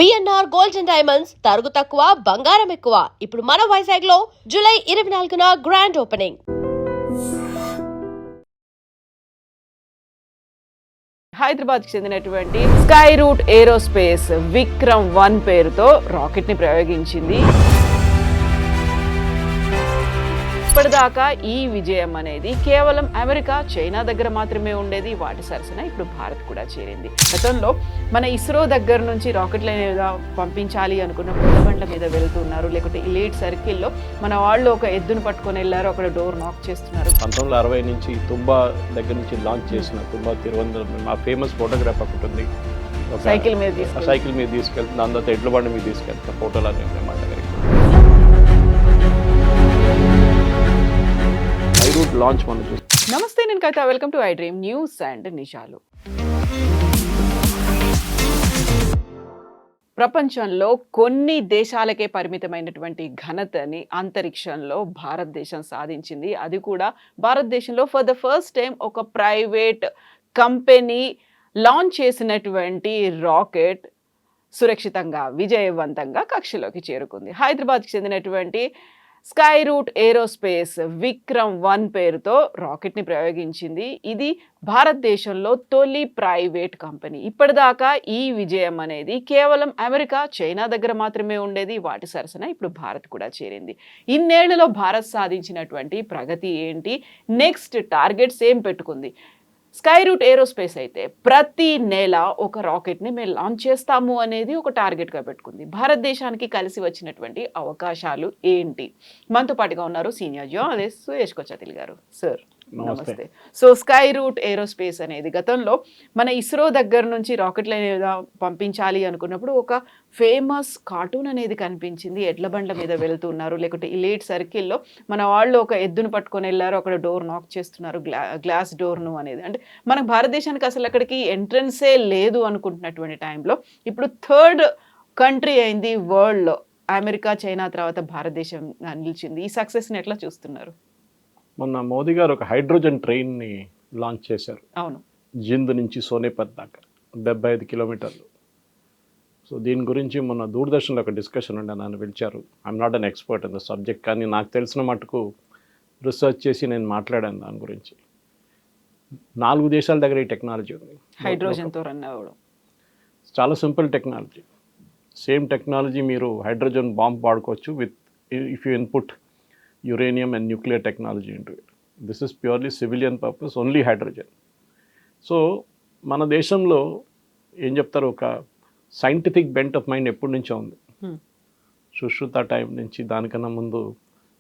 BNR gold and diamonds తరుగు తక్కువ బంగారం ఎక్కువ. ఇప్పుడు మన వైజాగ్ లో జూలై 24న గ్రాండ్ ఓపెనింగ్. హైదరాబాద్కి చెందినటువంటి స్కై రూట్ ఏరోస్పేస్ విక్రమ్-1 పేరుతో రాకెట్ ని ప్రయోగించింది. ఇప్పటిదాకా ఈ విజయం అనేది కేవలం అమెరికా, చైనా దగ్గర మాత్రమే ఉండేది. వాటి సరసన ఇప్పుడు భారత్ కూడా చేరింది. గతంలో మన ఇస్రో దగ్గర నుంచి రాకెట్ల మీద పంపించాలి అనుకున్న బండ్ల మీద వెళ్తున్నారు, లేకపోతే ఎలీట్ సర్కిల్లో మన వాళ్ళు ఒక ఎద్దును పట్టుకొని వెళ్ళారు, అక్కడ డోర్ నాక్ చేస్తున్నారు. 1960 నుంచి తుంబా దగ్గర నుంచి లాంచ్ చేసిన తుంబా తిరువనంతపురం మా ఫేమస్ ఫోటోగ్రాఫ్ ఒకటి ఉంది. సైకిల్ మీద తీసుకెళ్తుంది, దాని తర్వాత ఎడ్ల బండి మీద తీసుకెళ్తాం ఫోటోలు అనేవి మా దగ్గరికి. లాంచ్ మనం చూస్తాం. నమస్తే, నేను Kavitha. Welcome to I dream news and నిషాలు. ప్రపంచంలో కొన్ని దేశాలకే పరిమితమైనటువంటి ఘనతని అంతరిక్షంలో భారతదేశం సాధించింది. అది కూడా భారతదేశంలో ఫర్ ద ఫస్ట్ టైం ఒక ప్రైవేట్ కంపెనీ లాంచ్ చేసినటువంటి రాకెట్ సురక్షితంగా, విజయవంతంగా కక్షలోకి చేరుకుంది. హైదరాబాద్కి చెందినటువంటి స్కై రూట్ ఏరోస్పేస్ విక్రమ్-1 పేరుతో రాకెట్ ని ప్రయోగించింది. ఇది భారతదేశంలో తొలి ప్రైవేట్ కంపెనీ. ఇప్పటిదాకా ఈ విజయం అనేది కేవలం అమెరికా, చైనా దగ్గర మాత్రమే ఉండేది. వాటి సరసన ఇప్పుడు భారత్ కూడా చేరింది. ఇన్నేళ్లలో భారత్ సాధించినటువంటి ప్రగతి ఏంటి, నెక్స్ట్ టార్గెట్స్ ఏం పెట్టుకుంది? స్కై రూట్ ఏరోస్పేస్ అయితే ప్రతి నెల ఒక రాకెట్ని మేము లాంచ్ చేస్తాము అనేది ఒక టార్గెట్గా పెట్టుకుంది. భారతదేశానికి కలిసి వచ్చినటువంటి అవకాశాలు ఏంటి? మనతో పాటుగా ఉన్నారు సీనియర్ జర్నలిస్ట్ సుయేష్ కొచ్చాతిల్ గారు. సార్ నమస్తే. సో స్కై రూట్ ఏరోస్పేస్ అనేది గతంలో మన ఇస్రో దగ్గర నుంచి రాకెట్ల మీద పంపించాలి అనుకున్నప్పుడు ఒక ఫేమస్ కార్టూన్ అనేది కనిపించింది. ఎడ్ల బండ్ల మీద వెళ్తున్నారు, లేకపోతే ఎలీట్ సర్కిల్లో మన వాళ్ళు ఒక ఎద్దును పట్టుకొని వెళ్ళారు, అక్కడ డోర్ నాక్ చేస్తున్నారు, గ్లాస్ డోర్ను అనేది. అంటే మనకు భారతదేశానికి అసలు అక్కడికి ఎంట్రన్సే లేదు అనుకుంటున్నటువంటి టైంలో ఇప్పుడు థర్డ్ కంట్రీ అయింది వరల్డ్లో. అమెరికా, చైనా తర్వాత భారతదేశం నిలిచింది. ఈ సక్సెస్ని ఎట్లా చూస్తున్నారు? మొన్న మోదీ గారు ఒక హైడ్రోజన్ ట్రైన్ని లాంచ్ చేశారు. అవును, జింద్ నుంచి సోనేపత్ దాకా 75 కిలోమీటర్లు. సో దీని గురించి మొన్న దూరదర్శన్లో ఒక డిస్కషన్ ఉండే, నన్ను పిలిచారు. I'm not an expert in the subject, కానీ నాకు తెలిసిన మటుకు రీసెర్చ్ చేసి నేను మాట్లాడాను దాని గురించి. 4 దేశాల దగ్గర ఈ టెక్నాలజీ ఉంది, హైడ్రోజన్తో రన్ అవ్వడం. చాలా సింపుల్ టెక్నాలజీ. సేమ్ టెక్నాలజీ మీరు హైడ్రోజన్ బాంబ్ వాడుకోవచ్చు with if you input uranium and nuclear technology into it. This is purely civilian purpose, only hydrogen. So మన దేశంలో ఏం చెప్తారు, ఒక సైంటిఫిక్ బెంట్ ఆఫ్ మైండ్ ఎప్పటి నుంచో ఉంది. సుశ్రుత టైం నుంచి, దానికన్నా ముందు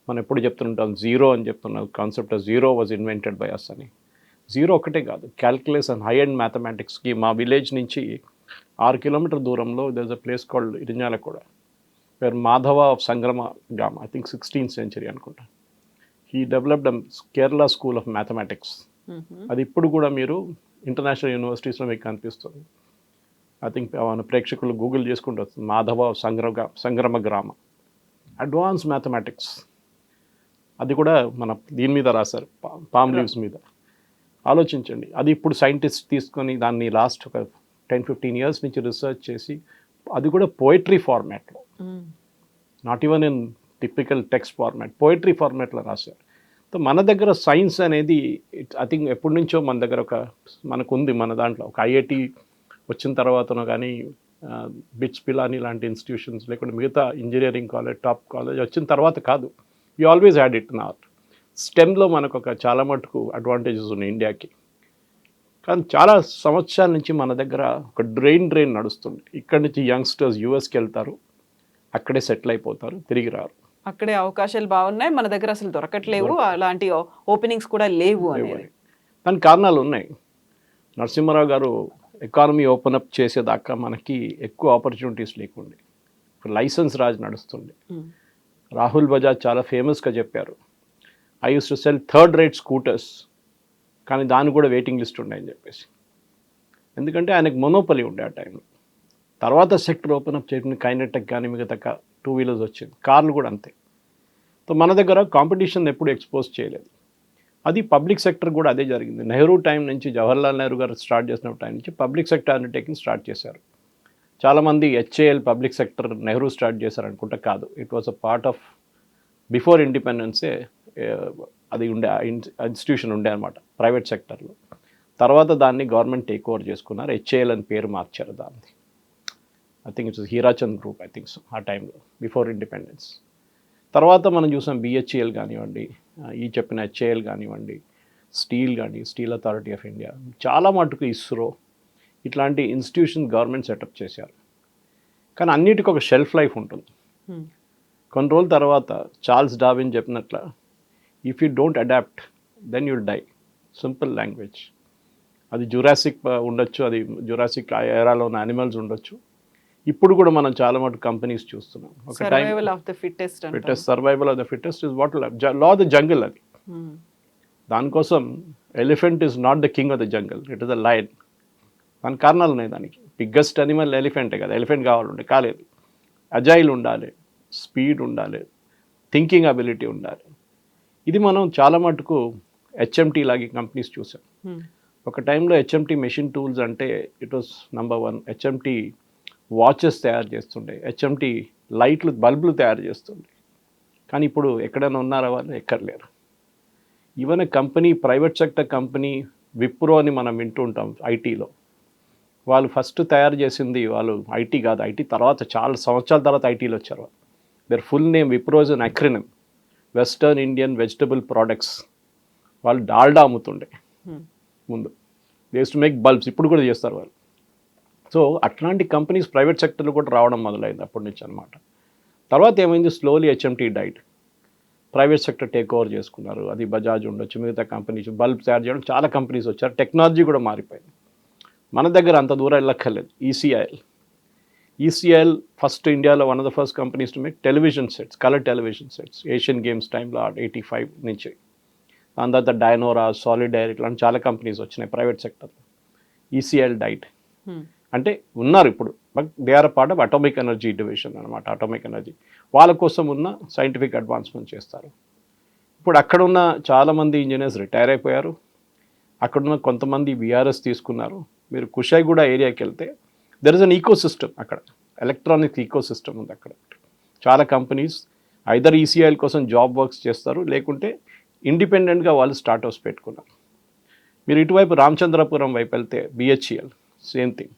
మనం ఎప్పుడు చెప్తుంటాం జీరో అని చెప్తున్నాం. Concept of zero was invented by us అని. జీరో ఒకటే కాదు, క్యాల్కులస్ అండ్ హై అండ్ మ్యాథమెటిక్స్కి మా విలేజ్ నుంచి 6 కిలోమీటర్ దూరంలో there is a place called Irinjalakuda, where Madhava of Sangrama Gama, I think 16th century అనుకుంటా, he developed a Kerala school of mathematics. అది ఇప్పుడు కూడా మీరు ఇంటర్నేషనల్ యూనివర్సిటీస్లో మీకు కనిపిస్తుంది. ఐ థింక్ మన ప్రేక్షకులు గూగుల్ చేసుకుంటూ వస్తుంది, మాధవ సంగ్రమ గ్రామ, అడ్వాన్స్ మ్యాథమెటిక్స్. అది కూడా మన దీని మీద రాశారు, పామ్ లీవ్స్ మీద. ఆలోచించండి, అది ఇప్పుడు సైంటిస్ట్ తీసుకొని దాన్ని లాస్ట్ ఒక 10-15 ఇయర్స్ నుంచి రీసెర్చ్ చేసి, అది కూడా పోయిటరీ ఫార్మాట్లో, not even in typical text format, poetry ఫార్మాట్లో రాశారు. సో మన దగ్గర సైన్స్ అనేది ఐ థింక్ ఎప్పటి నుంచో మన దగ్గర మనకు ఉంది. మన దాంట్లో ఒక ఐఐటి వచ్చిన తర్వాతనో కానీ, బిట్స్ పిలాని లాంటి ఇన్స్టిట్యూషన్స్, లేకుంటే మిగతా ఇంజనీరింగ్ కాలేజ్, టాప్ కాలేజ్ వచ్చిన తర్వాత కాదు, you always had it in art. స్టెమ్లో మనకు ఒక చాలా మటుకు అడ్వాంటేజెస్ ఉన్నాయి ఇండియాకి. కానీ చాలా సంవత్సరాల నుంచి మన దగ్గర ఒక డ్రెయిన్ నడుస్తుంది. ఇక్కడి నుంచి యంగ్స్టర్స్ యూఎస్కి వెళ్తారు, అక్కడే సెటిల్ అయిపోతారు, తిరిగి రారు. అక్కడే అవకాశాలు బాగున్నాయి, మన దగ్గర అసలు దొరకట్లేవు, అలాంటి ఓపెనింగ్స్ కూడా లేవు అనేది. దానికి కారణాలు ఉన్నాయి. నరసింహారావు గారు ఎకానమీ ఓపెన్ అప్ చేసేదాకా మనకి ఎక్కువ ఆపర్చునిటీస్ లేకుండే, లైసెన్స్ రాజ్ నడుస్తుండే. రాహుల్ బజాజ్ చాలా ఫేమస్గా చెప్పారు, I use to cell third rate scooters, కానీ దానికి కూడా వెయిటింగ్ లిస్ట్ ఉన్నాయని చెప్పేసి. ఎందుకంటే ఆయనకు మొనోపలి ఉండే ఆ టైంలో. తర్వాత సెక్టర్ ఓపెన్ అప్ చేయడం, కైనెటెక్ కానీ మిగతా 2 వీలర్స్ వచ్చింది, కార్లు కూడా అంతే. సో మన దగ్గర కాంపిటీషన్ ఎప్పుడు ఎక్స్పోజ్ చేయలేదు. అది పబ్లిక్ సెక్టర్ కూడా అదే జరిగింది. నెహ్రూ టైం నుంచి, జవహర్లాల్ నెహ్రూ గారు స్టార్ట్ చేసిన టైం నుంచి పబ్లిక్ సెక్టర్ అండర్టేకింగ్ స్టార్ట్ చేశారు. చాలామంది HAL public sector Nehru start చేశారనుకుంటే కాదు. It was a part of before ఇండిపెండెన్సే అది ఉండే ఇన్స్టిట్యూషన్ ఉండే అనమాట ప్రైవేట్ సెక్టర్లో. తర్వాత దాన్ని గవర్నమెంట్ టేక్ ఓవర్ చేసుకున్నారు, హెచ్ఏఎల్ అని పేరు మార్చారు దాన్ని. I think it's Hirachand group, I think so, ఆ టైంలో బిఫోర్ ఇండిపెండెన్స్. తర్వాత మనం చూసాం బిహెచ్ఈఎల్ కానివ్వండి, ఈ చెప్పిన హెచ్ఏఎల్ కానివ్వండి, స్టీల్ కానీ, స్టీల్ అథారిటీ ఆఫ్ ఇండియా, చాలా మటుకు ఇస్రో ఇట్లాంటి ఇన్స్టిట్యూషన్ గవర్నమెంట్ సెటప్ చేశారు. కానీ అన్నిటికీ ఒక షెల్ఫ్ లైఫ్ ఉంటుంది. కొన్ని రోజుల తర్వాత చార్ల్స్ డార్విన్ చెప్పినట్ల, if you don't adapt then you'll die. Simple language. అది జురాసిక్ ఉండొచ్చు, అది జురాసిక్ ఎరాలో ఉన్న యానిమల్స్ ఉండొచ్చు. ఇప్పుడు కూడా మనం చాలా మటుకు కంపెనీస్ చూస్తున్నాం. ఒక time survival of the fittest survival of the fittest is what law of the jungle. అది దానికోసం elephant is not the king of the jungle, it is the lion. దాని కారణాలు ఉన్నాయి. దానికి బిగ్గెస్ట్ అనిమల్ ఎలిఫెంటే కదా, ఎలిఫెంట్ కావాలంటే కాలేదు. అజైల్ ఉండాలి, స్పీడ్ ఉండాలి, థింకింగ్ అబిలిటీ ఉండాలి. ఇది మనం చాలా మటుకు హెచ్ఎంటీ లాగే కంపెనీస్ చూసాం. ఒక టైంలో హెచ్ఎంటీ మెషిన్ టూల్స్ అంటే it was number 1. HMT watches తయారు చేస్తుండే, హెచ్ఎంటీ లైట్లు బల్బులు తయారు చేస్తుండే. కానీ ఇప్పుడు ఎక్కడైనా ఉన్నారా వాళ్ళు? ఎక్కడ లేరు. Even company, private sector company Wipro అని మనం వింటూ ఉంటాం ఐటీలో. వాళ్ళు ఫస్ట్ తయారు చేసింది వాళ్ళు ఐటీ కాదు, ఐటీ తర్వాత చాలా సంవత్సరాల తర్వాత ఐటీలో వచ్చారు. Their full name Wipro is an acronym, Western Indian Vegetable Products. వాళ్ళు డాల్డా అమ్ముతుండే ముందు. They use to make bulbs, ఇప్పుడు కూడా చేస్తారు వాళ్ళు. సో అట్లాంటి కంపెనీస్ ప్రైవేట్ సెక్టర్లో కూడా రావడం మొదలైంది అప్పటి నుంచి అనమాట. తర్వాత ఏమైంది, slowly HMT diet, private sector take over చేసుకున్నారు. అది బజాజ్ ఉండొచ్చు, మిగతా కంపెనీస్ బల్బ్ తయారు చేయడం చాలా కంపెనీస్ వచ్చారు. టెక్నాలజీ కూడా మారిపోయింది. మన దగ్గర అంత దూరం వెళ్ళక్కర్లేదు. ఈసీఐఎల్ ఫస్ట్ ఇండియాలో one of the first companies to make television sets, colour television sets. Asian games టైంలో 85 నుంచి. దాని తర్వాత డైనోరా, సాలిడైర్, ఇట్లాంటి చాలా కంపెనీస్ వచ్చినాయి ప్రైవేట్ సెక్టర్లో. ఈసీఐఎల్ డైట్ అంటే ఉన్నారు ఇప్పుడు, but they are part of atomic energy division అనమాట. అటామిక్ ఎనర్జీ వాళ్ళ కోసం ఉన్న సైంటిఫిక్ అడ్వాన్స్మెంట్ చేస్తారు. ఇప్పుడు అక్కడున్న చాలామంది ఇంజనీర్స్ రిటైర్ అయిపోయారు. అక్కడున్న కొంతమంది విఆర్ఎస్ తీసుకున్నారు. మీరు కుషాయిగూడ ఏరియాకి వెళ్తే there is an ecosystem. అక్కడ ఎలక్ట్రానిక్స్ ఈకో సిస్టమ్ ఉంది. అక్కడ చాలా కంపెనీస్ ఐదర్ ఈసీఐఎల్ కోసం జాబ్ వర్క్స్ చేస్తారు, లేకుంటే ఇండిపెండెంట్గా వాళ్ళు స్టార్ట్అప్స్ పెట్టుకున్నారు. మీరు ఇటువైపు రామచంద్రపురం వైపు వెళ్తే బిహెచ్ఈఎల్, సేమ్ థింగ్.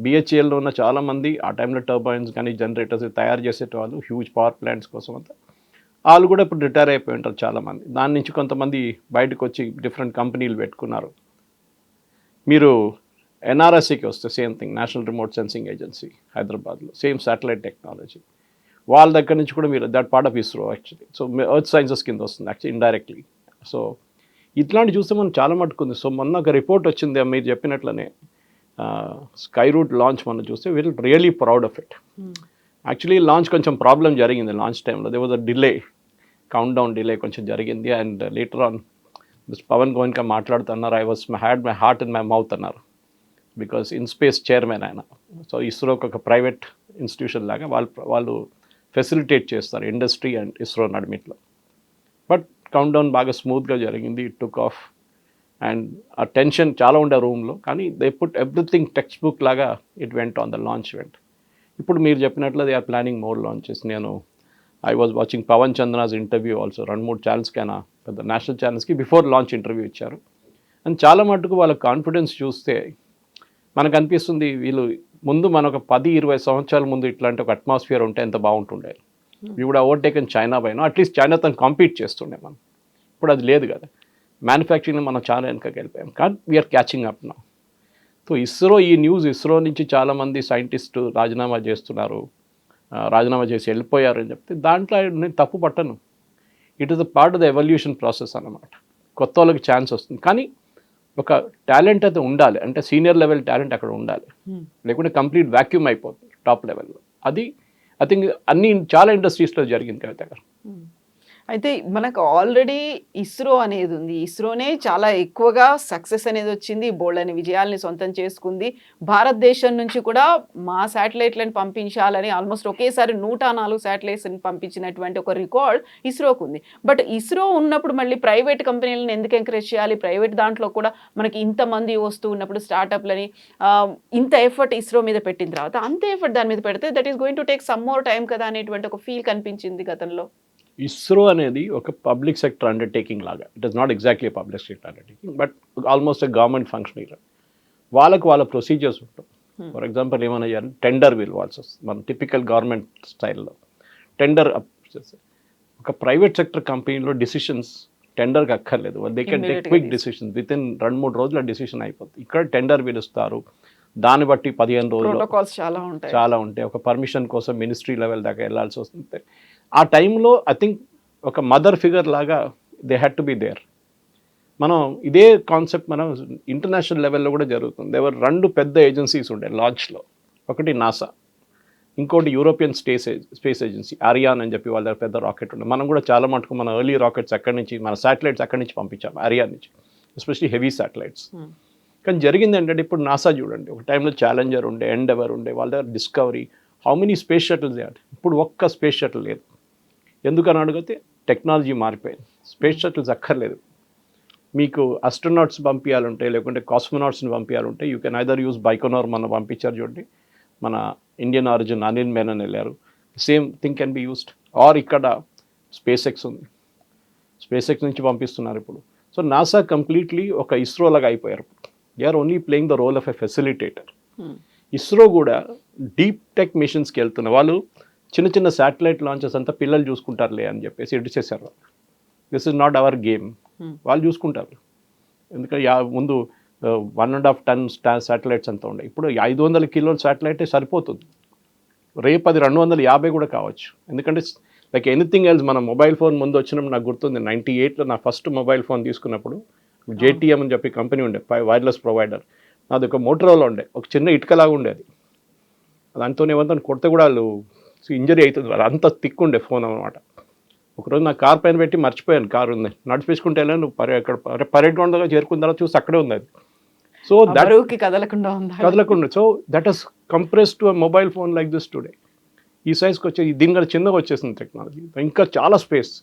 బిహెచ్ఈఎల్లో ఉన్న చాలామంది ఆ టైంలో టర్బైన్స్ కానీ జనరేటర్స్ తయారు చేసేటవాళ్ళు, హ్యూజ్ పవర్ ప్లాంట్స్ కోసం అంతా. వాళ్ళు కూడా ఇప్పుడు రిటైర్ అయిపోయి ఉంటారు చాలామంది. దాని నుంచి కొంతమంది బయటకు వచ్చి డిఫరెంట్ కంపెనీలు పెట్టుకున్నారు. మీరు ఎన్ఆర్ఎస్సికి వస్తే same thing, national remote sensing agency హైదరాబాద్లో, సేమ్ శాటిలైట్ టెక్నాలజీ. వాళ్ళ దగ్గర నుంచి కూడా మీరు that part of ISRO actually. So earth sciences కింద వస్తుంది యాక్చువల్లీ ఇండైరెక్ట్లీ. సో ఇట్లాంటి చూస్తే మనం చాలా మట్టుకుంది. సో మొన్న ఒక రిపోర్ట్ వచ్చింది మీరు చెప్పినట్లనే, స్కై రూట్ లాంచ్ మనం చూస్తే we are really proud of it. Actually launch కొంచెం ప్రాబ్లం జరిగింది లాంచ్ టైంలో. There was a delay, count down delay కొంచెం జరిగింది. And later on Pawan Goenka మాట్లాడుతున్నారు, had my heart in my mouth అన్నారు. బికాస్ ఇన్ స్పేస్ చైర్మన్ ఆయన. సో ఇస్రోకి ఒక ప్రైవేట్ ఇన్స్టిట్యూషన్ లాగా వాళ్ళు ఫెసిలిటేట్ చేస్తారు ఇండస్ట్రీ అండ్ ఇస్రో నడిమిట్లో. బట్ కౌంట్ డౌన్ బాగా స్మూత్గా జరిగింది. It took off. అండ్ ఆ టెన్షన్ చాలా ఉండే రూమ్లో, కానీ they put everything textbook లాగా it went on the launch event. ఇప్పుడు మీరు చెప్పినట్లు they are planning more launches. I was watching Pawan Chandra's interview also. 2-3 ఛానల్స్కి అయినా పెద్ద నేషనల్ ఛానల్స్కి బిఫోర్ లాంచ్ ఇంటర్వ్యూ ఇచ్చారు. అండ్ చాలా మటుకు వాళ్ళ కాన్ఫిడెన్స్ చూస్తే మనకు అనిపిస్తుంది, వీళ్ళు ముందు మన ఒక 10-20 సంవత్సరాల ముందు ఇట్లాంటి ఒక అట్మాస్ఫియర్ ఉంటే ఎంత బాగుంటుండే. We would overtaken China by now, at least చైనాతో కాంపీట్ చేస్తుండే మనం. ఇప్పుడు అది లేదు కదా. మ్యానుఫ్యాక్చరింగ్లో మనం చాలా వెనకకి వెళ్ళిపోయాం, కానీ we are catching up now. So ISRO, ఈ న్యూస్ ఇస్రో నుంచి చాలామంది సైంటిస్టు రాజీనామా చేస్తున్నారు, రాజీనామా చేసి వెళ్ళిపోయారు అని చెప్తే దాంట్లో నేను తప్పు పట్టను. It is a part of the evolution process అన్నమాట. కొత్త వాళ్ళకి ఛాన్స్ వస్తుంది, కానీ ఒక టాలెంట్ అయితే ఉండాలి. అంటే సీనియర్ లెవెల్ టాలెంట్ అక్కడ ఉండాలి, లేకుంటే కంప్లీట్ వ్యాక్యూమ్ అయిపోతుంది టాప్ లెవెల్లో. అది ఐ థింక్ చాలా ఇండస్ట్రీస్లో జరిగింది కవిత గారు. అయితే మనకు ఆల్రెడీ ఇస్రో అనేది ఉంది. ఇస్రోనే చాలా ఎక్కువగా సక్సెస్ అనేది వచ్చింది. బోలెడన్ని విజయాల్ని సొంతం చేసుకుంది. భారతదేశం నుంచి కూడా మా శాటిలైట్‌లని పంపించాలని ఆల్మోస్ట్ ఒకేసారి 104 శాటిలైట్స్‌ని పంపించినటువంటి ఒక రికార్డ్ ఇస్రోకుంది. బట్ ఇస్రో ఉన్నప్పుడు మళ్ళీ ప్రైవేట్ కంపెనీలను ఎందుకు ఎంకరేజ్ చేయాలి? ప్రైవేట్ దాంట్లో కూడా మనకి ఇంతమంది వస్తూ ఉన్నప్పుడు స్టార్టప్‌లని ఇంత ఎఫర్ట్ ఇస్రో మీద పెట్టిన తర్వాత అంతే ఎఫర్ట్ దాని మీద పెడితే that is going to take some more time కదా అనేటువంటి ఒక ఫీల్ కనిపించింది గతంలో. ఇస్రో అనేది ఒక పబ్లిక్ సెక్టర్ అండర్టేకింగ్ లాగా. It is not exactly public sector undertaking, but almost government functionary. వాళ్ళకు వాళ్ళ ప్రొసీజర్స్ ఉంటాయి. ఫర్ ఎగ్జాంపుల్ ఏమైనా చేయాలి, టెండర్ పిలవాల్సి వస్తుంది. మన టిపికల్ గవర్నమెంట్ స్టైల్లో టెండర్ ఒక ప్రైవేట్ సెక్టర్ కంపెనీలో డిసిషన్స్ టెండర్కి అక్కర్లేదు. They can take quick decisions, with in 2-3 రోజుల డిసిషన్ అయిపోతుంది. ఇక్కడ టెండర్ పిలుస్తారు, దాన్ని బట్టి 15 రోజులు ప్రోటోకాల్స్ చాలా ఉంటాయి. ఒక పర్మిషన్ కోసం మినిస్ట్రీ లెవెల్ దాకా వెళ్ళాల్సి వస్తుంది. ఆ టైంలో ఐ థింక్ ఒక మదర్ ఫిగర్ లాగా they had to be there. మనం ఇదే కాన్సెప్ట్ మనం ఇంటర్నేషనల్ లెవెల్లో కూడా జరుగుతుంది. ఎవరు 2 పెద్ద ఏజెన్సీస్ ఉండే లాంచ్లో, ఒకటి నాసా, ఇంకోటి యూరోపియన్ స్పేస్ ఏజెన్సీ ఆరియాన్ అని చెప్పి వాళ్ళ దగ్గర పెద్ద రాకెట్ ఉండే. మనం కూడా చాలా మటుకు మన ఎర్లీ రాకెట్స్ అక్కడి నుంచి, మన శాటిలైట్స్ అక్కడి నుంచి పంపించాము, ఆరియాన్ నుంచి, ఎస్పెషలీ హెవీ శాటిలైట్స్. కానీ జరిగింది ఏంటంటే ఇప్పుడు నాసా చూడండి, ఒక టైంలో ఛాలెంజర్ ఉండే, ఎండెవర్ ఉండే, వాళ్ళ దగ్గర discovery, how many space shuttles they. ఇప్పుడు ఒక్క స్పేస్ షటిల్ లేదు. ఎందుకని అడిగితే టెక్నాలజీ మారిపోయింది. స్పేస్ షటిల్స్ అక్కర్లేదు. మీకు అస్ట్రోనాట్స్ పంపించాలంటే, లేకుంటే కాస్మోనాట్స్ని పంపించాలంటే you can either use Baikonur. మన పంపించారు చూడండి, మన ఇండియన్ ఆరిజిన్ అనిల్ మేనన్ వెళ్ళారు. Same thing can be used. Or ఇక్కడ స్పేస్ ఎక్స్ ఉంది, స్పేస్ ఎక్స్ నుంచి పంపిస్తున్నారు ఇప్పుడు. సో నాసా కంప్లీట్లీ ఒక ఇస్రో లాగా అయిపోయారు. They are only playing the role of a facilitator. ISRO కూడా డీప్ టెక్ మిషన్స్కి వెళ్తున్న వాళ్ళు చిన్న చిన్న శాటిలైట్ లాంచెస్ అంతా పిల్లలు చూసుకుంటారులే అని చెప్పేసి ఎటు చేశారు. This is not our game. వాళ్ళు చూసుకుంటారు. ఎందుకంటే ముందు 1.5 టన్స్ శాటిలైట్స్ అంతా ఉండే. ఇప్పుడు 500 కిలోల శాటిలైటే సరిపోతుంది. రేపు అది 250 కూడా కావచ్చు. ఎందుకంటే లైక్ ఎనీథింగ్ ఎల్స్, మన మొబైల్ ఫోన్ ముందు వచ్చినప్పుడు నాకు గుర్తుంది 98లో నా ఫస్ట్ మొబైల్ ఫోన్ తీసుకున్నప్పుడు JTM అని చెప్పి కంపెనీ ఉండే, వైర్లెస్ ప్రొవైడర్. నాది ఒక మోటరోలా ఉండే, ఒక చిన్న ఇటుకలాగా ఉండేది. దాంతో ఏమంతా కొడితే కూడా వాళ్ళు ఇంజరీ అవుతుంది, వాళ్ళు అంత థిక్ ఉండే ఫోన్ అనమాట. ఒకరోజు నా కార్ పైన పెట్టి మర్చిపోయాను, కార్ ఉంది, నడిపించుకుంటే వెళ్ళాను, పరేడ్ గ్రౌండ్లో చేరుకున్న తర్వాత చూసి అక్కడే ఉంది అది. సో దట్ కదలకుండా. So that has compress to mobile phone like this today. ఈ సైజ్కి వచ్చే, దీనికంటే చిన్నగా వచ్చేసింది టెక్నాలజీ, ఇంకా చాలా space.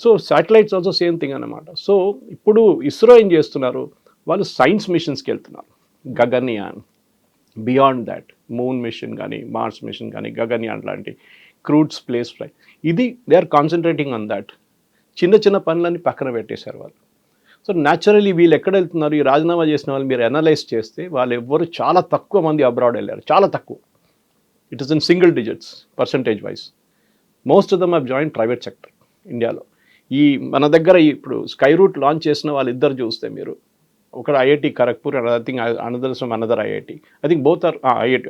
So satellites also same thing అనమాట. సో ఇప్పుడు ఇస్రో ఏం చేస్తున్నారు, వాళ్ళు సైన్స్ మిషన్స్కి వెళ్తున్నారు. Gaganyaan, beyond that, moon mission కానీ, మార్స్ మిషన్ కానీ, గగన్యాన్ లాంటి క్రూడ్స్ ప్లేస్ ఫ్లైట్, ఇది they are concentrating on that. చిన్న చిన్న పనులన్నీ పక్కన పెట్టేశారు వాళ్ళు. సో న్యాచురలీ వీళ్ళు ఎక్కడ వెళ్తున్నారు, ఈ రాజీనామా చేసిన వాళ్ళు మీరు అనలైజ్ చేస్తే వాళ్ళు ఎవ్వరు, చాలా తక్కువ మంది అబ్రాడ్ వెళ్ళారు, చాలా తక్కువ. It is in single digits percentage wise. Most of them have join private sector ఇండియాలో. ఈ మన దగ్గర ఇప్పుడు స్కై రూట్ లాంచ్ చేసిన వాళ్ళిద్దరు చూస్తే మీరు, ఒకరు IIT Kharagpur, and I think another from another IIT. I think both are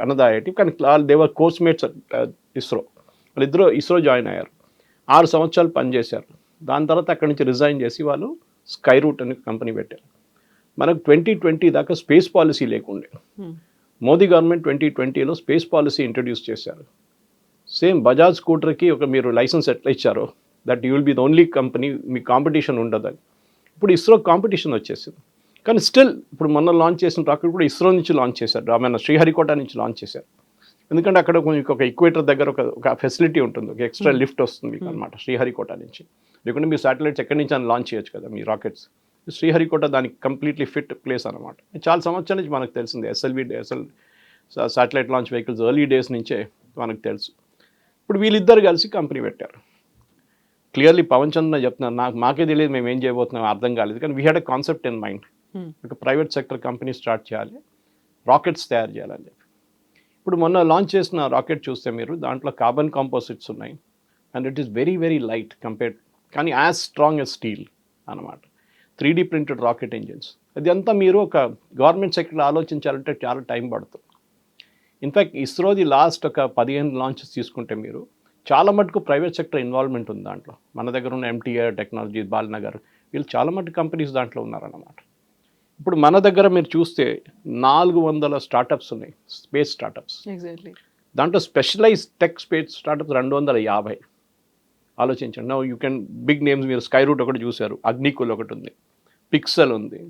another IIT, కానీ దేవర్ కోర్స్ మేట్స్ ఇస్రో. వాళ్ళిద్దరూ ఇస్రో జాయిన్ అయ్యారు, 6 సంవత్సరాలు పనిచేశారు. దాని తర్వాత అక్కడి నుంచి రిజైన్ చేసి వాళ్ళు స్కై రూట్ అనే కంపెనీ పెట్టారు. మనకు 2020 దాకా స్పేస్ పాలసీ లేకుండే. మోదీ గవర్నమెంట్ 2020లో స్పేస్ పాలసీ ఇంట్రడ్యూస్ చేశారు. సేమ్ బజాజ్ స్కూటర్కి ఒక మీరు లైసెన్స్ ఎట్లా ఇచ్చారో, that you will be the only company, మీ కాంపిటీషన్ ఉండదని. ఇప్పుడు ఇస్రో కాంపిటీషన్ వచ్చేసింది. కానీ స్టిల్ ఇప్పుడు మొన్న లాంచ్ చేసిన రాకెట్ కూడా ఇస్రో నుంచి లాంచ్ చేశారు, మన శ్రీహరికోట నుంచి లాంచ్ చేశారు. ఎందుకంటే అక్కడ మీకు ఒక ఈక్వేటర్ దగ్గర ఒక ఫెసిలిటీ ఉంటుంది, ఒక ఎక్స్ట్రా లిఫ్ట్ వస్తుంది మీకు అనమాట శ్రీహరికోట నుంచి. లేకుంటే మీ శాటిలైట్స్ ఎక్కడి నుంచి అని లాంచ్ చేయొచ్చు కదా మీ రాకెట్స్. శ్రీహరికోట దానికి కంప్లీట్లీ ఫిట్ ప్లేస్ అనమాట. చాలా సంవత్సరాల నుంచి మనకు తెలిసింది, SL satellite launch vehicles early days నుంచే మనకు తెలుసు. ఇప్పుడు వీళ్ళిద్దరు కలిసి కంపెనీ పెట్టారు. క్లియర్లీ పవన్ చంద్ర చెప్తున్నారు, మాకే తెలియదు మేము ఏం చేయబోతున్నాం అర్థం కాలేదు, కానీ we had a concept in mind. ఒక ప్రైవేట్ సెక్టర్ కంపెనీ స్టార్ట్ చేయాలి, రాకెట్స్ తయారు చేయాలని చెప్పి. ఇప్పుడు మొన్న లాంచ్ చేసిన రాకెట్ చూస్తే మీరు, దాంట్లో కార్బన్ కాంపోజిట్స్ ఉన్నాయి, and it is very very light compared, కానీ యాజ్ స్ట్రాంగ్ ఎస్ స్టీల్ అనమాట. 3D printed rocket engines. అదంతా మీరు ఒక గవర్నమెంట్ సెక్టర్లో ఆలోచించాలంటే చాలా టైం పడుతుంది. ఇన్ఫ్యాక్ట్ ఇస్రోది లాస్ట్ ఒక 15 లాంచెస్ తీసుకుంటే మీరు, చాలా మటుకు ప్రైవేట్ సెక్టర్ ఇన్వాల్వ్మెంట్ ఉంది దాంట్లో. మన దగ్గర ఉన్న MTI టెక్నాలజీస్, బాలనగర్, వీళ్ళు చాలా మటుకు కంపెనీస్ దాంట్లో ఉన్నారన్నమాట. ఇప్పుడు మన దగ్గర మీరు చూస్తే 400 స్టార్టప్స్ ఉన్నాయి, స్పేస్ స్టార్టప్స్. ఎగ్జాక్ట్లీ. దాంట్లో స్పెషలైజ్ టెక్ స్పేస్ స్టార్టప్స్ 250. ఆలోచించండి. Now you can big names మీరు స్కై రూట్ ఒకటి చూశారు, అగ్నికుల్ ఒకటి ఉంది, పిక్సెల్ ఉంది,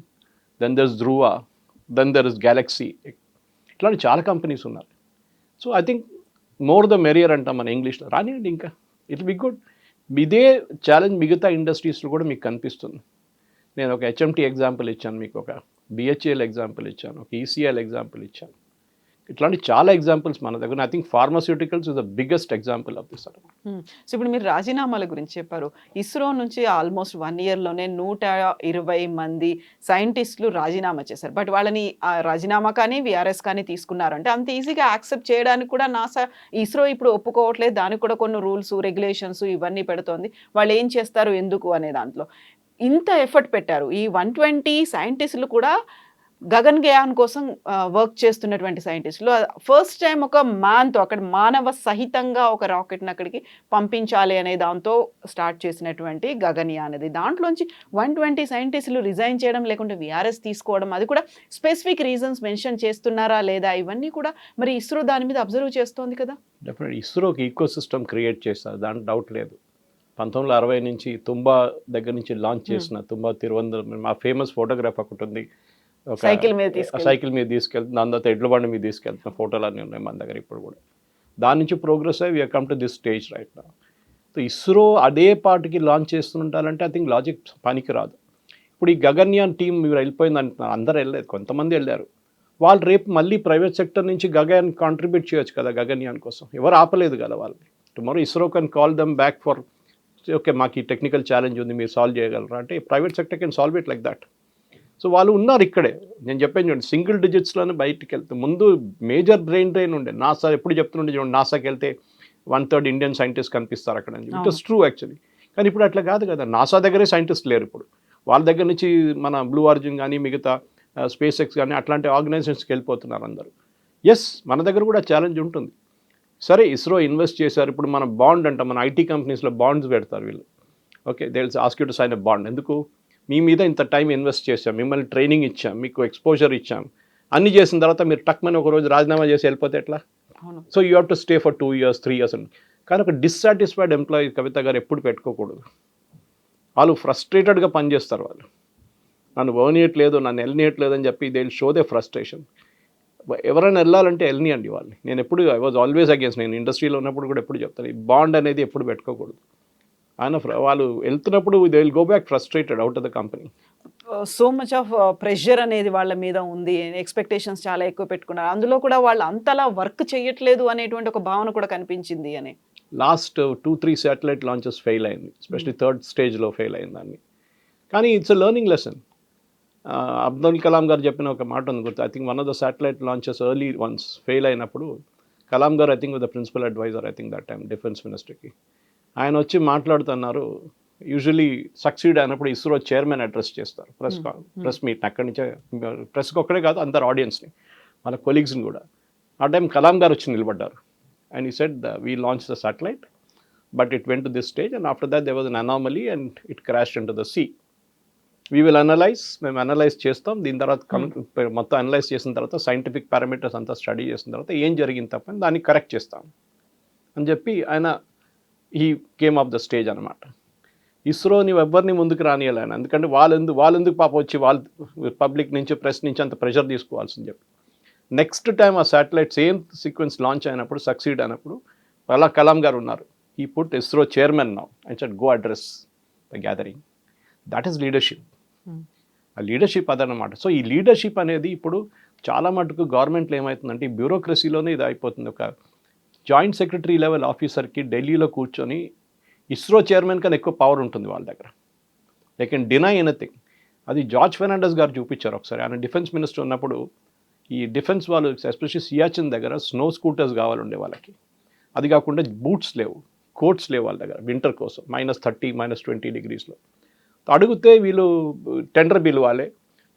then there is Dhruva, then there is GalaxEye, ఇట్లాంటి చాలా కంపెనీస్ ఉన్నారు. So I think more the merrier అంటాం మన ఇంగ్లీష్లో. రానివ్వండి, ఇంకా ఇట్ బి గుడ్. ఇదే ఛాలెంజ్ మిగతా ఇండస్ట్రీస్లో కూడా మీకు కనిపిస్తుంది. నేను ఒక హెచ్ఎంటీ ఎగ్జాంపుల్ ఇచ్చాను, మీకు ఒక బిహెచ్ఏఎల్ ఎగ్జాంపుల్ ఇచ్చాను, ఒక ఈసీఎల్ ఎగ్జాంపుల్ ఇచ్చాను. ఇట్లాంటి చాలా ఎగ్జాంపుల్స్ మన దగ్గర. I think pharmaceuticals is the biggest example of this. So ఇప్పుడు మీరు రాజీనామాల గురించి చెప్పారు. ఇస్రో నుంచి ఆల్మోస్ట్ 1 ఇయర్లోనే 120 మంది సైంటిస్టులు రాజీనామా చేశారు. బట్ వాళ్ళని రాజీనామా కానీ విఆర్ఎస్ కానీ తీసుకున్నారంటే అంత ఈజీగా యాక్సెప్ట్ చేయడానికి కూడా నాసా, ఇస్రో ఇప్పుడు ఒప్పుకోవట్లేదు. దానికి కూడా కొన్ని రూల్స్, రెగ్యులేషన్స్ ఇవన్నీ పెడుతోంది. వాళ్ళు ఏం చేస్తారు, ఎందుకు అనే దాంట్లో ఇంత ఎఫర్ట్ పెట్టారు. ఈ 120 సైంటిస్టులు కూడా గగన్యాన్ కోసం వర్క్ చేస్తున్నటువంటి సైంటిస్టులు ఫస్ట్ టైం ఒక మ్యాన్తో, అక్కడ మానవ సహితంగా ఒక రాకెట్ని అక్కడికి పంపించాలి అనే దాంతో స్టార్ట్ చేసినటువంటి గగన్యాన్ అది. దాంట్లోంచి 120 సైంటిస్టులు రిజైన్ చేయడం, లేకుంటే విఆర్ఎస్ తీసుకోవడం, అది కూడా స్పెసిఫిక్ రీజన్స్ మెన్షన్ చేస్తున్నారా లేదా, ఇవన్నీ కూడా మరి ఇస్రో దాని మీద అబ్జర్వ్ చేస్తోంది కదా. డెఫినెట్ ఇస్రోకి ఈకో సిస్టమ్ క్రియేట్ చేస్తారు, దాంట్లో డౌట్ లేదు. 1960 నుంచి తుంబా దగ్గర నుంచి లాంచ్ చేసిన తుంబా తిరువనంతపురం, మా ఫేమస్ ఫోటోగ్రాఫ్ ఒకటి ఉంది, సైకిల్ మీద తీసుకెళ్తుంది, దాని తర్వాత ఎడ్ల బండి మీద తీసుకెళ్తున్న ఫోటోలు అన్నీ ఉన్నాయి మన దగ్గర ఇప్పుడు కూడా. దాని నుంచి ప్రోగ్రెస్ అయ్యి we are come to this stage right now. So ISRO అదే పార్టీకి లాంచ్ చేస్తుంటారంటే ఐ థింక్ లాజిక్ పనికి రాదు. ఇప్పుడు ఈ గగన్యాన్ టీం మీరు వెళ్ళిపోయింది అంటున్నారు, అందరూ వెళ్ళలేదు, కొంతమంది వెళ్ళారు. వాళ్ళు రేపు మళ్ళీ ప్రైవేట్ సెక్టర్ నుంచి గగన్ కాంట్రిబ్యూట్ చేయొచ్చు కదా గగన్యాన్ కోసం, ఎవరు ఆపలేదు కదా వాళ్ళని. Tomorrow ISRO can call them back for okay మాకు ఈ టెక్నికల్ ఛాలెంజ్ ఉంది, మీరు సాల్వ్ చేయగలరా అంటే private sector can solve it like that. So వాళ్ళు ఉన్నారు ఇక్కడే. నేను చెప్పాను చూడండి, సింగిల్ డిజిట్స్లోనే బయటికి వెళ్తే ముందు మేజర్ బ్రెయిన్ డ్రైన్ ఉండే. నాసా ఎప్పుడు చెప్తుండే చూడండి, నాసాకి వెళ్తే 1/3 ఇండియన్ సైంటిస్ట్ కనిపిస్తారు అక్కడ అని. It is true actually. కానీ ఇప్పుడు అట్లా కాదు కదా, నాసా దగ్గరే సైంటిస్ట్ లేరు ఇప్పుడు. వాళ్ళ దగ్గర నుంచి మన బ్లూ ఆరిజిన్ కానీ మిగతా స్పేస్ ఎక్స్ కానీ అట్లాంటి ఆర్గనైజేషన్స్కి వెళ్ళిపోతున్నారు అందరూ. ఎస్, మన దగ్గర కూడా ఛాలెంజ్ ఉంటుంది. సరే ఇస్రో ఇన్వెస్ట్ చేశారు, ఇప్పుడు మన బాండ్ అంట, మన ఐటీ కంపెనీస్లో బాండ్స్ పెడతారు వీళ్ళు. Okay, they will ask you to sign a bond. ఎందుకు? మీ మీద ఇంత టైం ఇన్వెస్ట్ చేశాం, మిమ్మల్ని ట్రైనింగ్ ఇచ్చాం, మీకు ఎక్స్పోజర్ ఇచ్చాం, అన్ని చేసిన తర్వాత మీరు టక్మని ఒక రోజు రాజీనామా చేసి వెళ్ళిపోతే ఎట్లా? So you have to stay for 2 years 3 years అని. కానీ ఒక డిస్సాటిస్ఫైడ్ ఎంప్లాయీ కవిత గారు ఎప్పుడు పెట్టుకోకూడదు. వాళ్ళు ఫ్రస్ట్రేటెడ్గా పనిచేస్తారు. వాళ్ళు నన్ను పోనీయట్లేదు, నన్ను వెళ్ళనీయట్లేదు అని చెప్పి they will show they frustration. ఎవరైనా వెళ్ళాలంటే వెళ్ళనియండి వాళ్ళని. నేను ఎప్పుడు ఐ వాజ్ ఆల్వేస్ అగేన్స్ట్. నేను ఇండస్ట్రీలో ఉన్నప్పుడు కూడా ఎప్పుడు చెప్తాను, ఈ బాండ్ అనేది ఎప్పుడు పెట్టుకోకూడదు. ఆయన వాళ్ళు వెళ్తున్నప్పుడు they will go back frustrated out of the company. So much of pressure అనేది వాళ్ళ మీద ఉంది, ఎక్స్పెక్టేషన్స్ చాలా ఎక్కువ పెట్టుకున్నారు. అందులో కూడా వాళ్ళు అంతలా వర్క్ చేయట్లేదు అనేటువంటి ఒక భావన కూడా కనిపించింది అని. లాస్ట్ 2-3 శాటిలైట్ లాంచెస్ ఫెయిల్ అయింది, ఎస్పెషలీ 3rd స్టేజ్లో ఫెయిల్ అయింది దాన్ని. కానీ it's a learning lesson. Abdul Kalam గారు చెప్పిన ఒక మాట ఉంది గుర్తు. I think one of the satellite launches early ones fail అయినప్పుడు కలాం గారు I think with the principal advisor I think that time defence మినిస్టర్కి ఆయన వచ్చి మాట్లాడుతున్నారు. యూజువలీ సక్సీడ్ అయినప్పుడు ఇస్రో చైర్మన్ అడ్రస్ చేస్తారు ప్రెస్ మీట్. అక్కడి నుంచే ప్రెస్కి ఒక్కడే కాదు అందరు ఆడియన్స్ని, వాళ్ళ కొలీగ్స్ని కూడా. ఆ టైం కలాం గారు వచ్చి నిలబడ్డారు. అండ్ ఈ said we launch the satellite but it went to this stage and after that there was an anomaly and it crashed in to the sea. We will analyze, మేము అనలైజ్ చేస్తాం. దీని తర్వాత మొత్తం analyse చేసిన తర్వాత scientific parameters అంతా study చేసిన తర్వాత ఏం జరిగింది తప్పని దాన్ని కరెక్ట్ చేస్తాం అని చెప్పి ఆయన ఈ కేమ్ ఆఫ్ ద స్టేజ్ అనమాట. ఇస్రోని ఎవరిని ముందుకు రానియాలి ఆయన, ఎందుకంటే వాళ్ళెందుకు పాప వచ్చి వాళ్ళు పబ్లిక్ నుంచి ప్రెస్ నుంచి అంత ప్రెషర్ తీసుకోవాల్సింది చెప్పి. నెక్స్ట్ టైం ఆ శాటిలైట్ సేమ్ సీక్వెన్స్ లాంచ్ అయినప్పుడు సక్సీడ్ అయినప్పుడు అలా కలాం గారు ఉన్నారు. ఈ put ISRO chairman now and said go address the gathering. That is leadership. ఆ లీడర్షిప్ అదనమాట. సో ఈ లీడర్షిప్ అనేది ఇప్పుడు చాలా మటుకు గవర్నమెంట్లో ఏమవుతుందంటే ఈ బ్యూరోక్రసీలోనే ఇది అయిపోతుంది. ఒక జాయింట్ సెక్రటరీ లెవెల్ ఆఫీసర్కి ఢిల్లీలో కూర్చొని ఇస్రో చైర్మన్ కన్నా ఎక్కువ పవర్ ఉంటుంది వాళ్ళ దగ్గర. They can deny anything. అది జార్జ్ ఫెర్నాండెస్ గారు చూపించారు ఒకసారి. ఆయన డిఫెన్స్ మినిస్టర్ ఉన్నప్పుడు ఈ డిఫెన్స్ వాళ్ళు ఎస్పెషల్లీ సియాచిన్ దగ్గర స్నో స్కూటర్స్ కావాలండే వాళ్ళకి. అది కాకుండా బూట్స్ లేవు, కోట్స్ లేవు వాళ్ళ దగ్గర వింటర్ కోసం, -30 -20 degreesలో. అడిగితే వీళ్ళు టెండర్ బిల్ వాళ్ళే.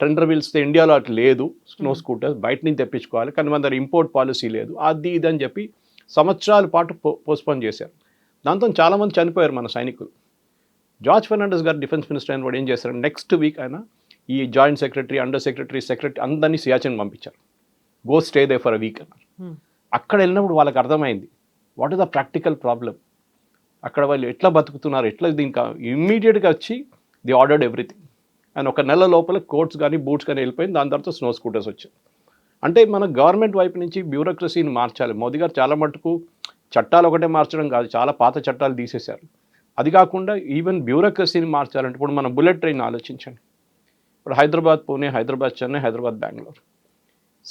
టెండర్ బిల్స్తే ఇండియాలో అట్లా లేదు స్నో స్కూటర్స్, బయట నుంచి తెప్పించుకోవాలి, కానీ మన దగ్గర ఇంపోర్ట్ పాలసీ లేదు, అది ఇది అని చెప్పి సంవత్సరాల పాటు పోస్ట్పోన్ చేశారు. దాంతో చాలామంది చనిపోయారు మన సైనికులు. జార్జ్ ఫెర్నాండెస్ గారు డిఫెన్స్ మినిస్టర్ అయిన వాడు ఏం చేశారు, నెక్స్ట్ వీక్ ఆయన ఈ joint secretary, under secretary, secretary అందరినీ సియాచిన్ పంపించారు. Go stay they for a week అన్నారు. అక్కడ వెళ్ళినప్పుడు వాళ్ళకి అర్థమైంది what is the practical problem. అక్కడ వాళ్ళు ఎట్లా బతుకుతున్నారు, ఎట్లా దీనికి ఇమ్మీడియట్గా వచ్చి ది ఆర్డర్డ్ ఎవ్రీథింగ్. అండ్ ఒక నెల లోపల కోట్స్ కానీ బూట్స్ కానీ వెళ్ళిపోయింది. దాని తర్వాత స్నో స్కూటర్స్ వచ్చాయి. అంటే మన గవర్నమెంట్ వైపు నుంచి బ్యూరోక్రసీని మార్చాలి. మోదీ గారు చాలా మటుకు చట్టాలు ఒకటే మార్చడం కాదు, చాలా పాత చట్టాలు తీసేశారు. అది కాకుండా ఈవెన్ బ్యూరోక్రసీని మార్చాలంటే ఇప్పుడు మన బుల్లెట్ ట్రైన్ ఆలోచించండి. ఇప్పుడు Hyderabad Pune, Hyderabad Chennai, Hyderabad Bengaluru.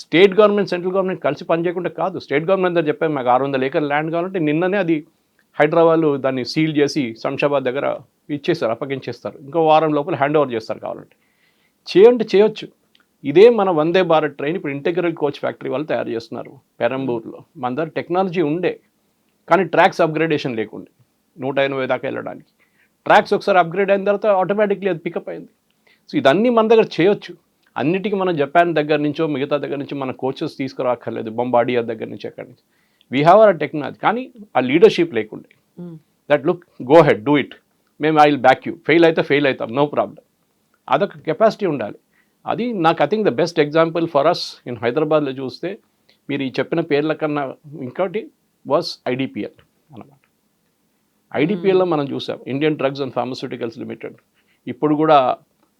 State government central government కలిసి పనిచేయకుండా కాదు. స్టేట్ గవర్నమెంట్ దగ్గర చెప్పాము మాకు 600 ఎకర్ ల్యాండ్ కావాలంటే నిన్ననే అది హైదరాబాద్లో దాన్ని సీల్ చేసి శంషాబాద్ దగ్గర ఇచ్చేస్తారు, అప్పగించేస్తారు. ఇంకో వారం లోపల హ్యాండ్ ఓవర్ చేస్తారు కావాలంటే. చేయొచ్చు. ఇదే మన వందే భారత్ ట్రైన్ ఇప్పుడు ఇంటెగ్రల్ కోచ్ ఫ్యాక్టరీ వాళ్ళు తయారు చేస్తున్నారు పెరంబూర్లో. మన దగ్గర టెక్నాలజీ ఉండే కానీ ట్రాక్స్ అప్గ్రేడేషన్ లేకుండే 180 దాకా వెళ్ళడానికి. ట్రాక్స్ ఒకసారి అప్గ్రేడ్ అయిన తర్వాత ఆటోమేటిక్లీ అది పికప్ అయింది. సో ఇదన్నీ మన దగ్గర చేయొచ్చు. అన్నిటికీ మనం జపాన్ దగ్గర నుంచో మిగతా దగ్గర నుంచి మన కోచెస్ తీసుకురాక్కర్లేదు, బొంబాడియర్ దగ్గర నుంచి ఎక్కడి నుంచి. వీ హ్యావ్ అవర్ టెక్నాలజీ, కానీ ఆ లీడర్షిప్ లేకుండే. That look go head do it, మేము I will back you, fail అయితే ఫెయిల్ అవుతాం, నో ప్రాబ్లం. అదొక కెపాసిటీ ఉండాలి. అది నాకు I think the best example for us in హైదరాబాద్లో చూస్తే మీరు ఈ చెప్పిన పేర్ల కన్నా ఇంకోటి వాస్ ఐడిపిఎల్ అన్నమాట. ఐడిపిఎల్లో మనం చూసాం Indian drugs and pharmaceuticals limited. ఇప్పుడు కూడా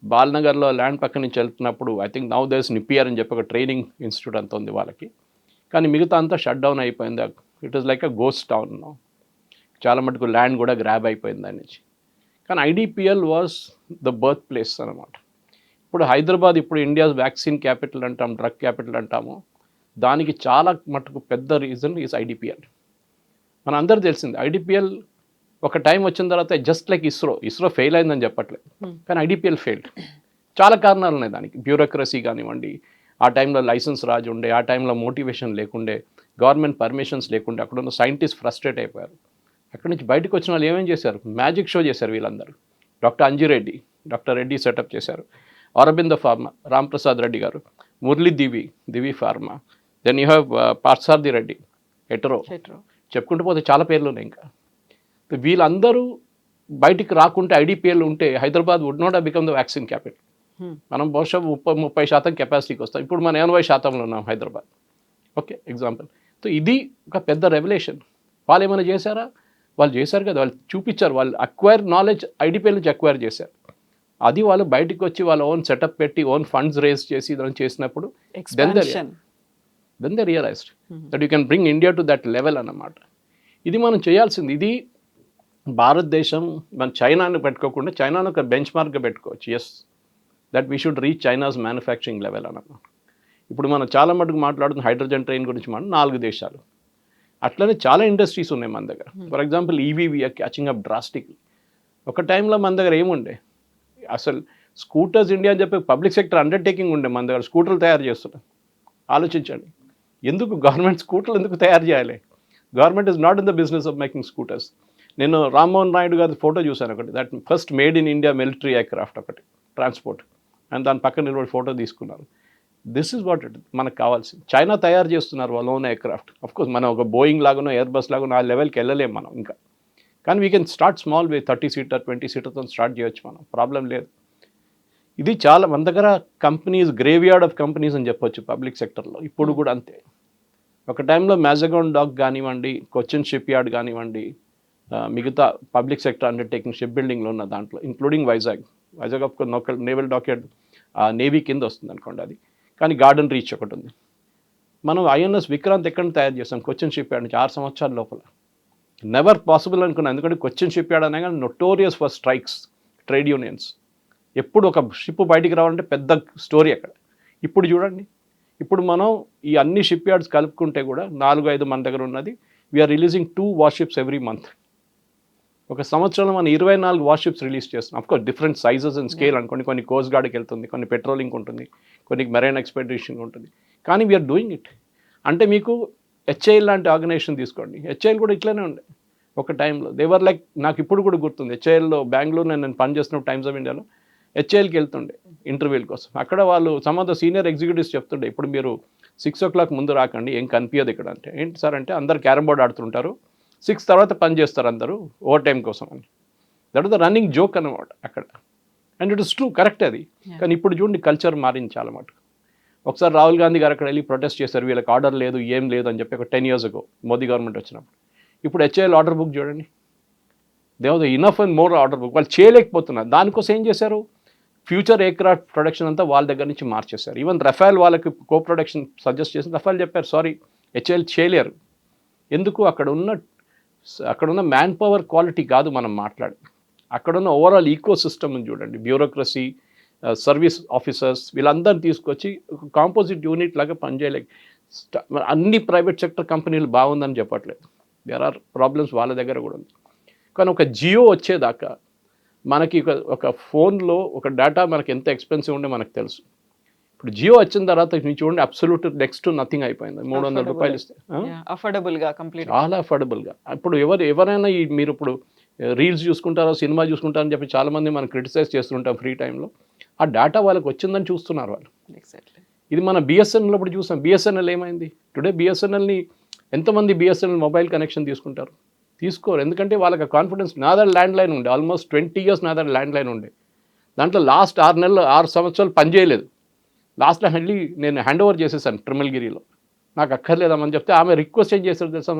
బాల్నగర్లో ల్యాండ్ పక్క నుంచి వెళ్తున్నప్పుడు ఐ థింక్ నౌ దేస్ నిపిఆర్ అని చెప్పి ఒక ట్రైనింగ్ ఇన్స్టిట్యూట్ అంత ఉంది వాళ్ళకి. కానీ మిగతా అంతా షట్ డౌన్ అయిపోయింది. It is like a ghost town. చాలా మటుకు ల్యాండ్ కూడా గ్రాబ్ అయిపోయింది దాని నుంచి. కానీ IDPL was the birth place అనమాట. ఇప్పుడు హైదరాబాద్ ఇప్పుడు ఇండియాస్ వ్యాక్సిన్ క్యాపిటల్ అంటాం, డ్రగ్ క్యాపిటల్ అంటాము. దానికి చాలా మటుకు పెద్ద రీజన్ ఈజ్ ఐడిపిఎల్. మన అందరూ తెలిసింది ఐడిపిఎల్ ఒక టైం వచ్చిన తర్వాత జస్ట్ లైక్ ఇస్రో ఫెయిల్ అయిందని చెప్పట్లేదు, కానీ ఐడిపిఎల్ ఫెయిల్డ్. చాలా కారణాలు ఉన్నాయి దానికి. బ్యూరోక్రసీ కానివ్వండి, ఆ టైంలో లైసెన్స్ రాజు ఉండే, ఆ టైంలో మోటివేషన్ లేకుండే, గవర్నమెంట్ పర్మిషన్స్ లేకుండే, అక్కడ ఉన్న సైంటిస్ట్ ఫ్రస్ట్రేట్ అయిపోయారు. అక్కడి నుంచి బయటకు వచ్చిన వాళ్ళు ఏమేం చేశారు, మ్యాజిక్ షో చేశారు వీళ్ళందరూ. డాక్టర్ రెడ్డి సెటప్ చేశారు, అరబింద ఫార్మా రాంప్రసాద్ రెడ్డి గారు, Murali Divi pharma, then you have Parthasarathi Reddy, Hetero, చెప్పుకుంటూ పోతే చాలా పేర్లు ఉన్నాయి. ఇంకా వీళ్ళందరూ బయటికి రాకుంటే ఐడిపిఎల్ ఉంటే Hyderabad would not have become the vaccine capital. మనం బహుశా 30% కెపాసిటీకి వస్తాం. ఇప్పుడు మనం 80% ఉన్నాం హైదరాబాద్. Okay, example. సో ఇది ఒక పెద్ద రెవల్యూషన్. వాళ్ళు ఏమైనా చేశారా? వాళ్ళు చేశారు కదా, వాళ్ళు చూపించారు. వాళ్ళు అక్వైర్ నాలెడ్జ్ ఐడిపిఎల్ నుంచి అక్వైర్ చేశారు. అది వాళ్ళు బయటకు వచ్చి వాళ్ళ ఓన్ సెటప్ పెట్టి ఓన్ ఫండ్స్ రేజ్ చేసి దాన్ని చేసినప్పుడు then they realized that you can bring India to that level అన్నమాట. ఇది మనం చేయాల్సింది. ఇది భారతదేశం మన చైనాను పెట్టుకోకుండా చైనాను ఒక బెంచ్ మార్క్గా పెట్టుకోవచ్చు. Yes, that we should reach China's manufacturing level అన్నమాట. ఇప్పుడు మనం చాలా మటుకు మాట్లాడుతున్న హైడ్రోజన్ ట్రైన్ గురించి మనం 4 దేశాలు. అట్లనే చాలా ఇండస్ట్రీస్ ఉన్నాయి మన దగ్గర. For example EV we are catching up drastic. ఒక టైంలో మన దగ్గర ఏముండే, అసలు స్కూటర్స్ ఇండియా అని చెప్పి పబ్లిక్ సెక్టర్ అండర్టేకింగ్ ఉండే. మన దగ్గర స్కూటర్లు తయారు చేస్తున్నాం. ఆలోచించండి, ఎందుకు గవర్నమెంట్ స్కూటర్లు ఎందుకు తయారు చేయాలి? Government is not in the business of making scooters. నేను రామ్మోహన్ నాయుడు గారి ఫోటో చూశాను ఒకటి, that first made in India military aircraft ఒకటి ట్రాన్స్పోర్ట్, అండ్ దాని పక్కన నిలబడి ఫోటో తీసుకున్నారు. దిస్ ఈజ్ వాట్ ఇట్ మనకు కావాల్సింది. చైనా తయారు చేస్తున్నారు వాళ్ళ ఓన్ ఎయిర్క్రాఫ్ట్. అఫ్కోర్స్ మనం ఒక బోయింగ్ లాగానో ఎయిర్ బస్ లాగానో ఆ లెవెల్కి వెళ్ళలేము మనం ఇంకా. కానీ we can start small way, 30 seater 20 సీటర్తో స్టార్ట్ చేయొచ్చు మనం, ప్రాబ్లం లేదు. ఇది చాలా మన దగ్గర కంపెనీస్ గ్రేవ్యార్డ్ ఆఫ్ కంపెనీస్ అని చెప్పొచ్చు పబ్లిక్ సెక్టర్లో. ఇప్పుడు కూడా అంతే. ఒక టైంలో మ్యాజగాన్ డాక్ కానివ్వండి, కొచ్చిన్ షిప్ యార్డ్ కానివ్వండి, మిగతా పబ్లిక్ సెక్టర్ అండర్టేకింగ్ షిప్ బిల్డింగ్లో ఉన్న దాంట్లో including Vizag of naval dockyard navy కింద వస్తుంది అనుకోండి అది. కానీ గార్డెన్ రీచ్ ఒకటి ఉంది. మనం ఐఎన్ఎస్ విక్రాంత్ ఎక్కడ తయారు చేస్తాం, కొచ్చిన్ షిప్ యార్డ్ నుంచి 6 సంవత్సరాల లోపల. నెవర్ పాసిబుల్ అనుకున్నాను, ఎందుకంటే కొచ్చిన్ షిప్ యార్డ్ అనే కానీ notorious for strikes, trade unions. ఎప్పుడు ఒక షిప్ బయటికి రావాలంటే పెద్ద స్టోరీ అక్కడ. ఇప్పుడు చూడండి, ఇప్పుడు మనం ఈ అన్ని షిప్ యార్డ్స్ కలుపుకుంటే కూడా 4-5 మన దగ్గర ఉన్నది. We are releasing 2 warships every month. ఒక సంవత్సరంలో మనం 24 వార్షిప్స్ రిలీజ్ చేస్తున్నాం. Of course different sizes and scale అనుకోండి. కొన్ని కోస్ట్ గార్డ్కి వెళ్తుంది, కొన్ని పెట్రోలింగ్ ఉంటుంది, కొన్ని మెరైన్ ఎక్స్పెడిషన్ ఉంటుంది. కానీ వీఆర్ డూయింగ్ ఇట్. అంటే మీకు హెచ్ఐఎల్ లాంటి ఆర్గనైజేషన్ తీసుకోండి. హెచ్ఐఎల్ కూడా ఇట్లానే ఉండే ఒక టైంలో. దేవర్ లైక్, నాకు ఇప్పుడు కూడా గుర్తుంది, హెచ్ఐఎల్లో బెంగళూరులో నేను పనిచేస్తున్న టైమ్స్ ఆఫ్ ఇండియాలో హెచ్ఐఎల్కి వెళ్తుండే ఇంటర్వ్యూల కోసం. అక్కడ వాళ్ళు some of the senior executives చెప్తుండే, ఇప్పుడు మీరు 6 o'clock ముందు రాకండి, ఏం కనిపించదు ఇక్కడ. అంటే ఏంటి సార్ అంటే, అందరు క్యారమ్ బోర్డ్ ఆడుతుంటారు, 6 తర్వాత పని చేస్తారు అందరూ ఓవర్ టైం కోసం అని. That is the running joke అన్నమాట అక్కడ. And it is true, correct అది. కానీ ఇప్పుడు చూడండి కల్చర్ మారింది చాలా మటుకు. ఒకసారి రాహుల్ గాంధీ గారు అక్కడ వెళ్ళి ప్రొటెస్ట్ చేశారు, వీళ్ళకి ఆర్డర్ లేదు ఏం లేదు అని చెప్పి, ఒక 10 years ago మోదీ గవర్నమెంట్ వచ్చినప్పుడు. ఇప్పుడు హెచ్ఐఎల్ ఆర్డర్ బుక్ చూడండి, they have the enough and more order book. వాళ్ళు చేయలేకపోతున్నారు. దానికోసం ఏం చేశారు, ఫ్యూచర్ ఎయిర్క్రాఫ్ట్ ప్రొడక్షన్ అంతా వాళ్ళ దగ్గర నుంచి మార్చేశారు. ఈవెన్ రఫేల్ వాళ్ళకి కో ప్రొడక్షన్ సజెస్ట్ చేసి రఫేల్ చెప్పారు సారీ హెచ్ఏఎల్ చేయలేరు. ఎందుకు, అక్కడున్న మ్యాన్ పవర్ క్వాలిటీ కాదు మనం మాట్లాడి, అక్కడున్న ఓవరాల్ ఈకో సిస్టమ్ని చూడండి. బ్యూరోక్రసీ, సర్వీస్ ఆఫీసర్స్ వీళ్ళందరినీ తీసుకొచ్చి కాంపోజిట్ యూనిట్ లాగా పనిచేయలేక అన్ని ప్రైవేట్ సెక్టర్ కంపెనీలు బాగుందని చెప్పట్లేదు. దేర్ ఆర్ ప్రాబ్లమ్స్ వాళ్ళ దగ్గర కూడా ఉంది. కానీ ఒక జియో వచ్చేదాకా మనకి ఒక ఫోన్లో ఒక డేటా మనకి ఎంత ఎక్స్పెన్సివ్ ఉండే మనకు తెలుసు. ఇప్పుడు జియో వచ్చిన తర్వాత మీరు చూడండి అబ్సల్యూట్ నెక్స్ట్ టు నథింగ్ అయిపోయింది. 300 రూపాయలు ఇస్తే అఫోర్డబుల్గా, కంప్లీట్ చాలా అఫోర్డబుల్గా. ఇప్పుడు ఎవరైనా మీరు ఇప్పుడు రీల్స్ చూసుకుంటారో సినిమా చూసుకుంటారని చెప్పి చాలామంది మనం క్రిటిసైజ్ చేస్తుంటాం ఫ్రీ టైంలో. ఆ డేటా వాళ్ళకి వచ్చిందని చూస్తున్నారు వాళ్ళు. ఎగ్జాక్ట్లీ. ఇది మన బిఎస్ఎన్ఎల్ ఇప్పుడు చూసాం. బిఎస్ఎన్ఎల్ ఏమైంది టుడే? బిఎస్ఎన్ఎల్ని ఎంతమంది బిఎస్ఎన్ఎల్ మొబైల్ కనెక్షన్ తీసుకుంటారు? తీసుకోరు. ఎందుకంటే వాళ్ళకి కాన్ఫిడెన్స్. నా దగ్గర ల్యాండ్ లైన్ ఉండే, ఆల్మోస్ట్ 20 years నా దగ్గర ల్యాండ్ లైన్ ఉండే. దాంట్లో లాస్ట్ 6 సంవత్సరాలు పనిచేయలేదు. లాస్ట్లో నేను హ్యాండ్ ఓవర్ చేసేసాను ట్రిమల్గిరిలో. నాకు అక్కర్లేదామని చెప్తే ఆమె రిక్వెస్ట్ ఏం చేశారు తెలుసా,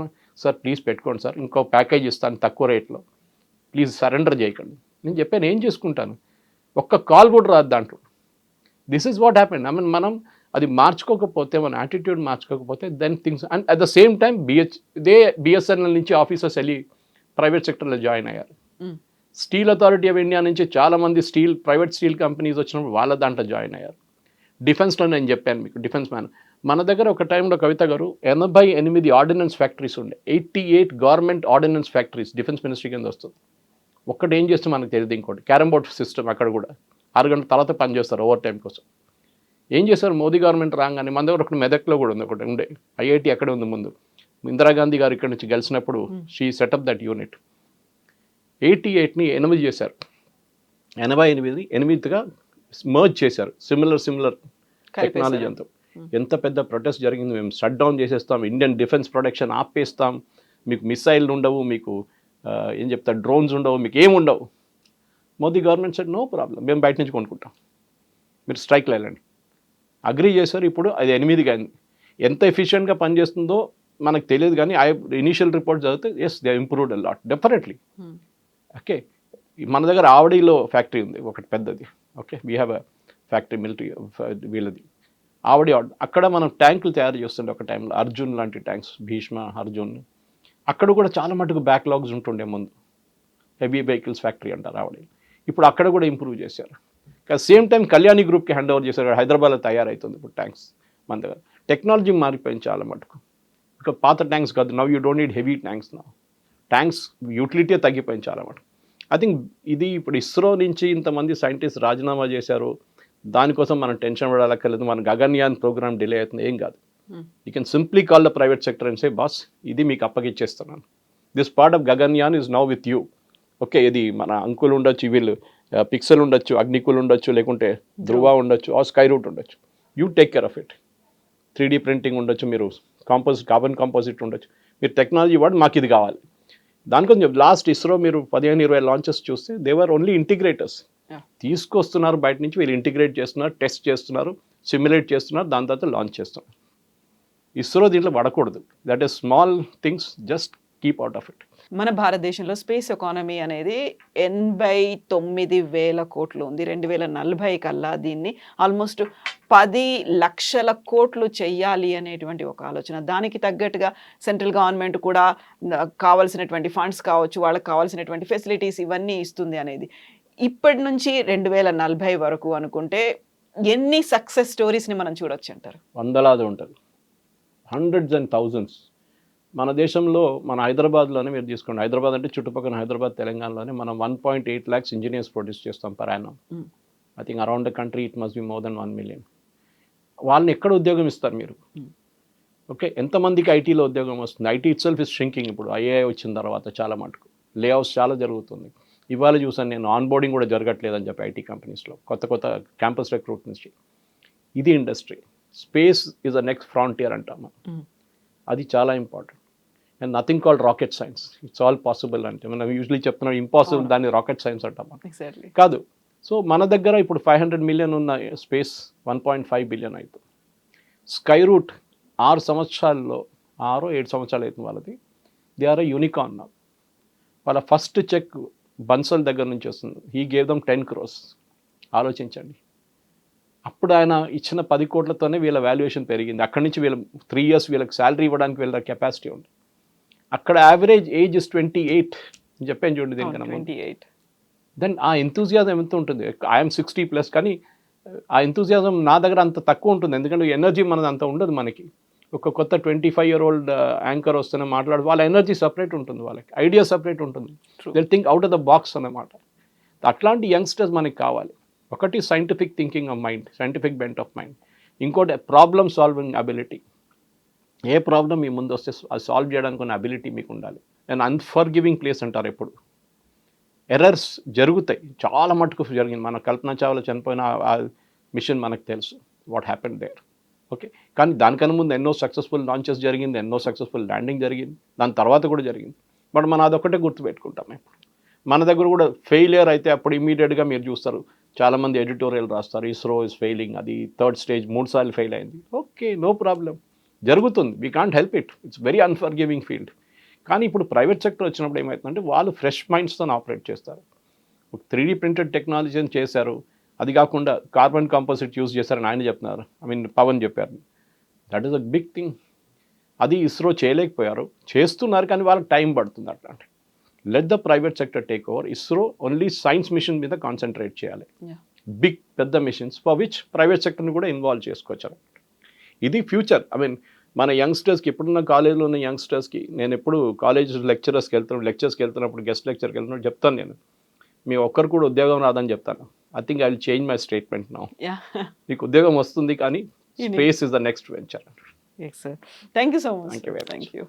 సార్ ప్లీజ్ పెట్టుకోండి సార్, ఇంకో ప్యాకేజ్ ఇస్తాను తక్కువ రేట్లో, ప్లీజ్ సరెండర్ చేయకండి. నేను చెప్పాను ఏం చేసుకుంటాను, ఒక్క కాల్ కూడా రాదు దాంట్లో. This is what happened. మనం అది మార్చుకోకపోతే, మన యాటిట్యూడ్ మార్చుకోకపోతే then things. And at the same time BSNL నుంచి ఆఫీసర్స్ వెళ్ళి ప్రైవేట్ సెక్టర్లో జాయిన్ అయ్యారు. స్టీల్ అథారిటీ ఆఫ్ ఇండియా నుంచి చాలామంది ప్రైవేట్ స్టీల్ కంపెనీస్ వచ్చినప్పుడు వాళ్ళ దాంట్లో జాయిన్ అయ్యారు. డిఫెన్స్లో నేను చెప్పాను మీకు, డిఫెన్స్ మ్యాన్. మన దగ్గర ఒక టైంలో కవిత గారు 88 ఆర్డినెన్స్ ఫ్యాక్టరీస్ ఉండే. 88 government ordinance factories defence ministry కింద వస్తుంది. ఒక్కటి ఏం చేస్తే మనకు తెలియదు. ఇంకోటి క్యారమ్ బోర్డ్ సిస్టమ్, అక్కడ కూడా 6 గంటల తర్వాత పనిచేస్తారు ఓవర్ టైం కోసం. ఏం చేశారు మోదీ గవర్నమెంట్ రాగానే, మన దగ్గర ఒకటి మెదక్లో కూడా ఉంది, ఒకటి ఉండే ఐఐటి అక్కడే ఉంది. ముందు ఇందిరాగాంధీ గారు ఇక్కడ నుంచి గెలిచినప్పుడు షీ సెటప్ దట్ యూనిట్. 88ని 8 చేశారు. 88గా మర్జ్ చేశారు. సిమిలర్ టెక్నాలజీ అంతా. ఎంత పెద్ద ప్రొటెస్ట్ జరిగింది. మేము షట్ డౌన్ చేసేస్తాం, ఇండియన్ డిఫెన్స్ ప్రొడక్షన్ ఆపేస్తాం, మీకు మిసైల్ ఉండవు, మీకు ఏం చెప్తారు డ్రోన్స్ ఉండవు, మీకు ఏముండవు. Modi government said no problem, మేము బయట నుంచి కొనుక్కుంటాం, మీరు స్ట్రైక్లు వెళ్ళండి. అగ్రీ చేశారు. ఇప్పుడు అది 8గా అయింది. ఎంత ఎఫిషియెంట్గా పనిచేస్తుందో మనకు తెలియదు, కానీ ఇనీషియల్ రిపోర్ట్ చదివితే yes they improved a lot definitely. Okay, మన దగ్గర ఆవడిలో ఫ్యాక్టరీ ఉంది ఒకటి పెద్దది. Okay, we have a factory military వీళ్ళది ఆవడి. అక్కడ మనం ట్యాంకులు తయారు చేస్తుండే ఒక టైంలో, అర్జున్ లాంటి ట్యాంక్స్, భీష్మ, అర్జున్. అక్కడ కూడా చాలా మటుకు బ్యాక్లాగ్స్ ఉంటుండే ముందు. హెవీ వెహికల్స్ ఫ్యాక్టరీ అంటారు ఆవడి. ఇప్పుడు అక్కడ కూడా ఇంప్రూవ్ చేశారు. సేమ్ టైం కళ్యాణి గ్రూప్కి హ్యాండ్ ఓవర్ చేశారు. హైదరాబాద్లో తయారవుతుంది ఇప్పుడు ట్యాంక్స్ మన దగ్గర. టెక్నాలజీ మారిపోయింది చాలా మటుకు. ఇంకా పాత ట్యాంక్స్ కాదు, now you don't need heavy tanks. నా ట్యాంక్స్ యూటిలిటీ తగ్గిపోయింది చాలా మటుకు. ఐ థింక్ ఇది ఇప్పుడు ఇస్రో నుంచి ఇంతమంది సైంటిస్ట్ రాజీనామా చేశారు, దానికోసం మనం టెన్షన్ పడాలక్కర్లేదు. మన గగన్యాన్ ప్రోగ్రామ్ డిలే అవుతుంది, ఏం కాదు. You can simply call the private sector and say boss ఇది మీకు అప్పగిచ్చేస్తున్నాను, this part of Gaganyaan is now with you. Okay, ఇది మన అంకుల్ ఉండొచ్చు, వీళ్ళు పిక్సెల్ ఉండొచ్చు, అగ్నికుల్ ఉండొచ్చు, లేకుంటే ధ్రువ ఉండొచ్చు, ఆ స్కై రూట్ ఉండొచ్చు. You take care of it. 3D printing ఉండొచ్చు, మీరు కార్బన్ కాంపోజిట్ ఉండొచ్చు, మీరు టెక్నాలజీ వాడు మాకు ఇది కావాలి. దానికోసం లాస్ట్ ఇస్రో మీరు 15-20 లాంచెస్ చూస్తే దేవర్ ఓన్లీ ఇంటిగ్రేటర్స్. తీసుకొస్తున్నారు బయట నుంచి, వీళ్ళు ఇంటిగ్రేట్ చేస్తున్నారు, టెస్ట్ చేస్తున్నారు, సిమ్యులేట్ చేస్తున్నారు, దాని తర్వాత లాంచ్ చేస్తున్నారు. ఇస్రో దీంట్లో పడకూడదు. That is small things, just keep out of it. మన భారతదేశంలో స్పేస్ ఎకానమీ అనేది 89,000 కోట్లు ఉంది. 2040 కల్లా దీన్ని ఆల్మోస్ట్ 10 లక్షల కోట్లు చెయ్యాలి అనేటువంటి ఒక ఆలోచన. దానికి తగ్గట్టుగా సెంట్రల్ గవర్నమెంట్ కూడా కావాల్సినటువంటి ఫండ్స్ కావచ్చు, వాళ్ళకి కావాల్సినటువంటి ఫెసిలిటీస్ ఇవన్నీ ఇస్తుంది అనేది. ఇప్పటి నుంచి 2040 వరకు అనుకుంటే ఎన్ని సక్సెస్ స్టోరీస్ని మనం చూడొచ్చు అంటారు? వందలాది ఉంటుంది, హండ్రెడ్స్ అండ్ థౌజండ్స్. మన దేశంలో, మన హైదరాబాద్లోనే మీరు తీసుకోండి. హైదరాబాద్ అంటే చుట్టుపక్కల హైదరాబాద్, తెలంగాణలోనే మనం 1.8 lakhs ఇంజనీర్స్ ప్రొడ్యూస్ చేస్తాం per annum. I think around the country it must be more than 1 million. వాళ్ళని ఎక్కడ ఉద్యోగం ఇస్తారు మీరు? ఓకే, ఎంతమందికి ఐటీలో ఉద్యోగం వస్తుంది? IT it self is షింకింగ్. ఇప్పుడు ఐఏఐ వచ్చిన తర్వాత చాలా మటుకు లేఅవుట్స్ చాలా జరుగుతుంది. ఇవాళ చూసాను నేను, ఆన్ బోర్డింగ్ కూడా జరగట్లేదని చెప్పి ఐటీ కంపెనీస్లో కొత్త క్యాంపస్ రిక్రూట్ నుంచి. ఇది industry. Space is a next frontier అంటాం మనం. అది చాలా important. And nothing called rocket science, it's all possible. అంటే మనం యూజువలీ చెప్తున్నాం ఇంపాసిబుల్, దాన్ని రాకెట్ సైన్స్ అంటాం మనం. కాదు. సో మన దగ్గర ఇప్పుడు 500 million ఉన్న స్పేస్ 1.5 billion అయిపోతుంది. స్కై రూట్ 6 సంవత్సరాల్లో 6 or 7 సంవత్సరాలు అవుతుంది వాళ్ళది. They are a unicorn. వాళ్ళ ఫస్ట్ చెక్ బన్సల్ దగ్గర నుంచి వస్తుంది. He gave them 10 crores. ఆలోచించండి. అప్పుడు ఆయన ఇచ్చిన 10 కోట్లతోనే వీళ్ళ వాల్యుయేషన్ పెరిగింది. అక్కడి నుంచి వీళ్ళ 3 years వీళ్ళకి శాలరీ ఇవ్వడానికి వీళ్ళ కెపాసిటీ ఉంది. అక్కడ యావరేజ్ ఏజ్ ఇస్ 28 చెప్పాను చూడండి దీనికన్నా ముందు. 28. దెన్ ఆ ఎంతూజియాజం ఎంత ఉంటుంది? ఐఎమ్ 60+ కానీ ఆ ఎంతూజియాజం నా దగ్గర అంత తక్కువ ఉంటుంది. ఎందుకంటే ఎనర్జీ మనది అంత ఉండదు మనకి. ఒక కొత్త 25-year-old యాంకర్ వస్తేనే మాట్లాడు, వాళ్ళ ఎనర్జీ సపరేట్ ఉంటుంది, వాళ్ళకి ఐడియా సపరేట్ ఉంటుంది. They think out of the box అన్నమాట. అట్లాంటి యంగ్స్టర్స్ మనకి కావాలి. ఒకటి scientific thinking of mind, scientific bent of mind. ఇంకోటి ప్రాబ్లమ్ సాల్వింగ్ అబిలిటీ. ఏ ప్రాబ్లం మీ ముందు వస్తే అది సాల్వ్ చేయడానికి ఉన్న అబిలిటీ మీకు ఉండాలి. అండ్ అన్ఫర్గివింగ్ ప్లేస్ అంటారు ఎప్పుడు. ఎర్రర్స్ జరుగుతాయి, చాలా మటుకు జరిగింది. మన కల్పన చావ్లా చనిపోయిన ఆ మిషన్ మనకు తెలుసు వాట్ హ్యాపెండ్ దేర్. ఓకే, కానీ దానికన్నా ముందు ఎన్నో సక్సెస్ఫుల్ లాంచెస్ జరిగింది, ఎన్నో సక్సెస్ఫుల్ ల్యాండింగ్ జరిగింది, దాని తర్వాత కూడా జరిగింది. బట్ మనం అదొక్కటే గుర్తుపెట్టుకుంటాం. ఇప్పుడు మన దగ్గర కూడా ఫెయిలియర్ అయితే అప్పుడు ఇమీడియట్గా మీరు చూస్తారు, చాలామంది ఎడిటోరియల్ రాస్తారు, ఇస్రో ఇస్ ఫెయిలింగ్, అది 3rd stage 3 సార్లు ఫెయిల్ అయింది. ఓకే, నో ప్రాబ్లం, జరుగుతుంది, we can't help it, it's very unforgiving field. కానీ ఇప్పుడు ప్రైవేట్ సెక్టర్ వచ్చినప్పుడు ఏమవుతుందంటే వాళ్ళు ఫ్రెష్ మైండ్స్తో ఆపరేట్ చేస్తారు. 3D printed టెక్నాలజీ అని చేశారు, అది కాకుండా కార్బన్ కాంపోజిట్ యూజ్ చేశారని ఆయన చెప్తున్నారు, పవన్ చెప్పారు. That is a big thing. అది ఇస్రో చేయలేకపోయారు, చేస్తున్నారు కానీ వాళ్ళకి టైం పడుతుంది. అట్లాంటి let the private sector take over. ISRO only science mission మీద కాన్సన్ట్రేట్ చేయాలి, బిగ్ పెద్ద మిషన్స్ ఫర్ విచ్ ప్రైవేట్ సెక్టర్ని కూడా ఇన్వాల్వ్ చేసుకోవచ్చు. ఇది ఫ్యూచర్. మన యంగ్స్టర్స్కి, ఇప్పుడున్న కాలేజ్లో ఉన్న యంగ్స్టర్స్కి, నేను ఎప్పుడు కాలేజ్ లెక్చర్స్కి వెళ్తున్నప్పుడు గెస్ట్ లెక్చర్కి వెళ్తున్నప్పుడు చెప్తాను, నేను మీ ఒక్కరు కూడా ఉద్యోగం రాదని చెప్తాను. I think I will change my statement now. Yeah. మీకు ఉద్యోగం వస్తుంది కానీ space is the next venture. Yes, sir. Thank you so much. Thank you very much. Thank you.